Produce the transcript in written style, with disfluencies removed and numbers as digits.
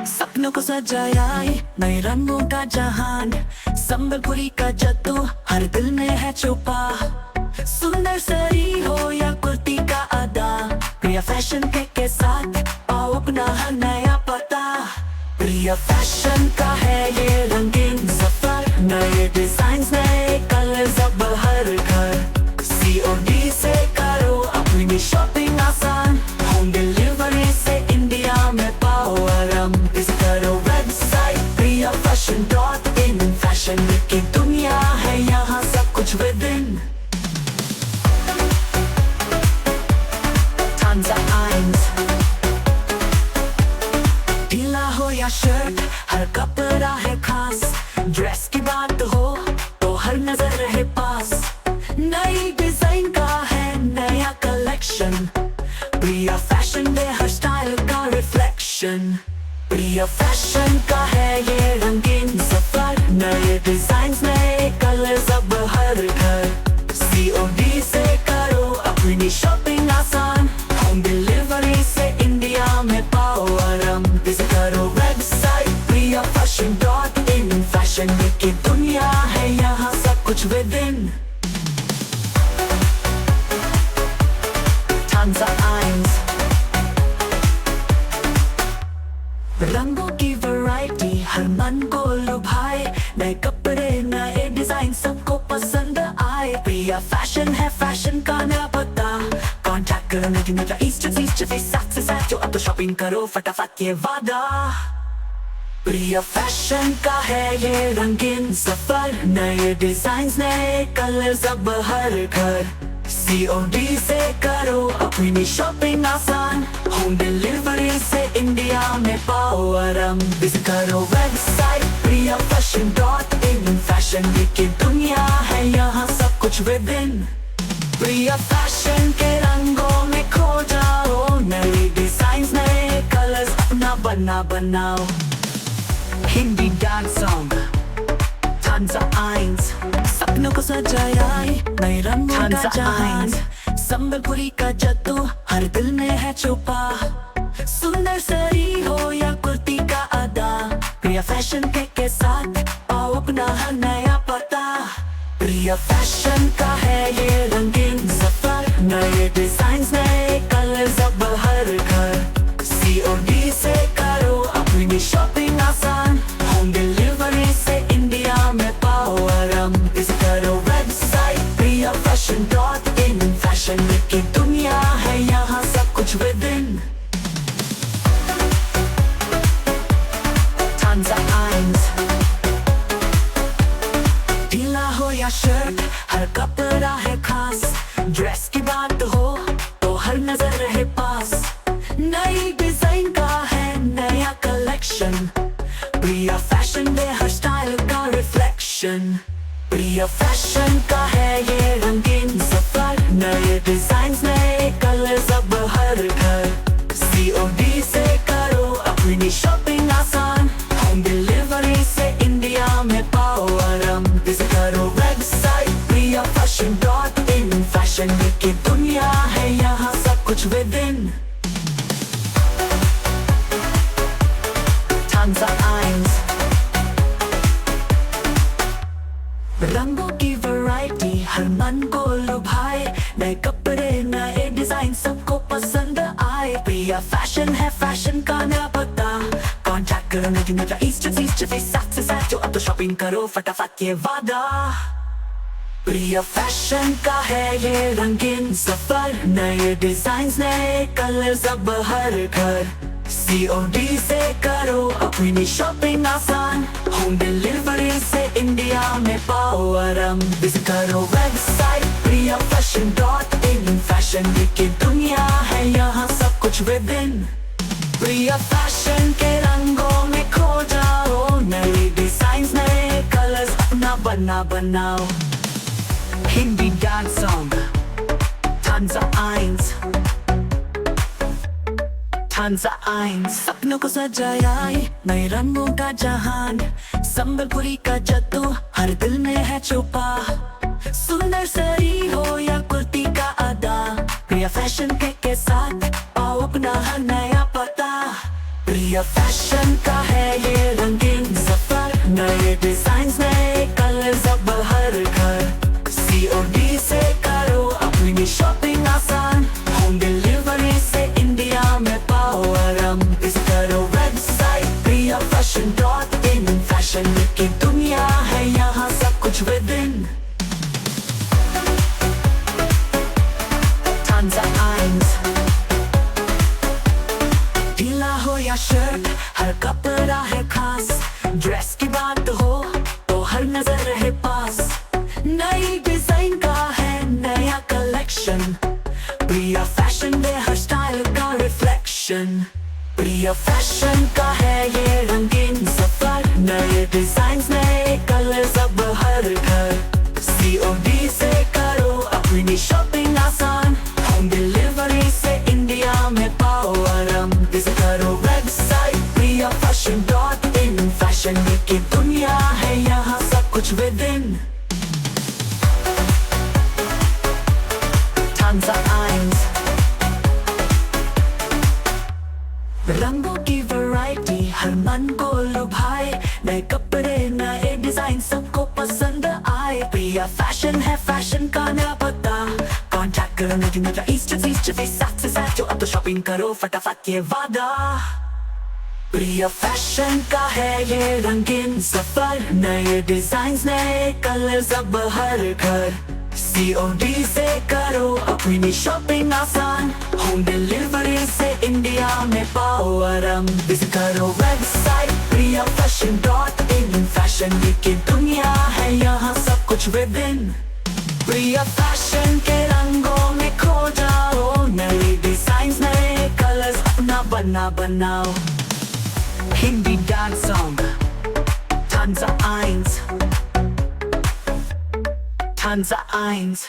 सपनों को सजाया नए रंगों का जहान, संबलपुरी का जादू हर दिल में है छुपा। सुंदर साड़ी हो या कुर्ती का अदा, प्रिया फैशन के साथ पाओ अपना हर नया पता। प्रिया फैशन का है ये रंगीन सफर, नए डिजाइन नए कलर्स अब हर घर। COD से करो अपनी शॉपिंग आसान, होम डिलीवरी से इंडिया में पाओ आराम। विजिट करो वेबसाइट priyafashion.in, फैशन की दुनिया है यहाँ सब कुछ विद इन। Tanza Eins, ढीला हो या शर्ट हर कपड़ा है खास, ड्रेस की बात हो तो हर नजर रहे पास। नई डिजाइन का है नया कलेक्शन, प्रिया फैशन दे हर स्टाइल का रिफ्लेक्शन। प्रिया फैशन का है ये रंगीन सफर, नए डिजाइन नए कलर्स अब हर घर। COD से करो अपनी शॉपिंग आसान, होम डिलीवरी से इंडिया में पाओ आराम। विजिट करो वेबसाइट priyafashion.in, फैशन की दुनिया है यहाँ सब कुछ विद इन। Tanza Eins, रंगों की वैरायटी हर मन को लुभाए, नए कपड़े नए डिजाइन सबको पसंद आए। प्रिया फैशन है फैशन का नया पता, कॉन्टैक्ट करो 19 जो अब तो शॉपिंग करो फटाफट ये वादा। प्रिया फैशन का है ये रंगीन सफर, नए डिजाइन नए कलर्स अब हर घर। COD से करो अपनी शॉपिंग आसान, होम डिलीवरी से इंडिया में पाओ आराम। विजिट करो वेबसाइट priyafashion.in, फैशन की दुनिया है यहाँ सब कुछ विद इन। प्रिया फैशन के रंगों में खो जाओ, नए डिजाइन नए कलर्स अपना बनाओ। Hindi dance song Tanza Eins, सपनों को सजाया नए रंगों का जहान, संबलपुरी का जादू हर दिल में है छुपा। सुंदर साड़ी हो या कुर्ती का अदा, प्रिया फैशन के साथ पाओ अपना हर नया पता। प्रिया फैशन का है ये रंगीन सफर, नए डिजाइन नए कलर्स अब हर घर। COD से करो अपनी शॉपिंग आसान, होम डिलीवरी से इंडिया में पाओ आराम। विजिट करो वेबसाइट priyafashion.in, फैशन की दुनिया है यहाँ सब कुछ विद इन। Tanza Eins, ढीला हो या शर्ट हर कपड़ा है खास, ड्रेस की बात हो तो हर नजर रहे पास। नई डिजाइन का है नया कलेक्शन, प्रिया फैशन दे हर स्टाइल का रिफ्लेक्शन। प्रिया फैशन का है ये रंगीन सफर, नए डिजाइन नए कलर्स अब हर घर। COD से करो अपनी शॉपिंग आसान, होम डिलीवरी से इंडिया में पाओ आराम। विजिट करो वेबसाइट priyafashion.in, फैशन की दुनिया है यहाँ सब कुछ विद इन। Tanza Eins, रंगों की वैरायटी हर मन को लुभाए, नए कपड़े नए डिजाइन सबको पसंद आए। प्रिया फैशन है फैशन का नया पता, कॉन्टैक्ट करो 19 जो अब तो शॉपिंग करो फटाफट ये वादा। प्रिया फैशन का है ये रंगीन सफर, नए डिजाइन नए कलर्स अब हर घर। COD से करो अपनी शॉपिंग आसान, होम डिलीवरी से इंडिया में पाओ आराम। विजिट करो वेबसाइट priyafashion.in, फैशन की दुनिया है यहाँ सब कुछ विद इन। प्रिया फैशन के रंगों में खो जाओ, नए डिजाइन नए कलर्स अपना बनाओ। Hindi dance song Tanza Eins, Tanza Eins, सपनों को सजाया नए रंगों का जहान, संबलपुरी का जादू हर दिल में है छुपा। सुंदर साड़ी हो या कुर्ती का अदा, प्रिया फैशन के साथ पाओ अपना हर नया पता। प्रिया प्रिया फैशन का है ये रंगीन सफर, नए डिजाइन नए कलर्स अब हर घर। COD से करो अपनी शॉपिंग आसान, होम डिलीवरी से इंडिया में पाओ आराम। विजिट करो वेबसाइट priyafashion.in, फैशन की दुनिया है यहाँ सब कुछ विदिन। Tons of eins, ढीला हो या शर्ट हर कपड़ा है खास, ड्रेस की बात हो तो हर नजर रहे पास। नई डिजाइन का है नया कलेक्शन, प्रिया फैशन में हर स्टाइल का रिफ्लेक्शन। प्रिया फैशन का है ये रंगीन सफर, नए डिजाइन नए कलर्स अब हर घर। COD से करो अपनी शॉपिंग आसान, होम डिलीवरी से इंडिया में पाओ आराम। विजिट करो वेबसाइट priyafashion.in, फैशन की दुनिया है यहाँ सब कुछ विदिन। Tons of eins, रंगों की वैरायटी हर मन को लुभाए, नए कपड़े नए डिजाइन सबको पसंद आए। प्रिया फैशन है फैशन का नया पता, कॉन्टैक्ट करो नजर ईस्ट से साथ से साथ जो अब तो शॉपिंग करो फटाफट ये वादा। प्रिया फैशन का है ये रंगीन सफर, नए डिजाइन नए कलर्स अब हर घर। COD से करो अपनी शॉपिंग आसान, होम डिलीवरी से इंडिया में पाओ आराम। विजिट करो वेबसाइट priyafashion.in, फैशन की दुनिया है यहाँ सब कुछ विदिन। प्रिया फैशन के रंगों में खो जाओ, नए डिजाइन नए कलर्स अपना बनाओ। Hindi dance song Tons of eins, Tons of eins.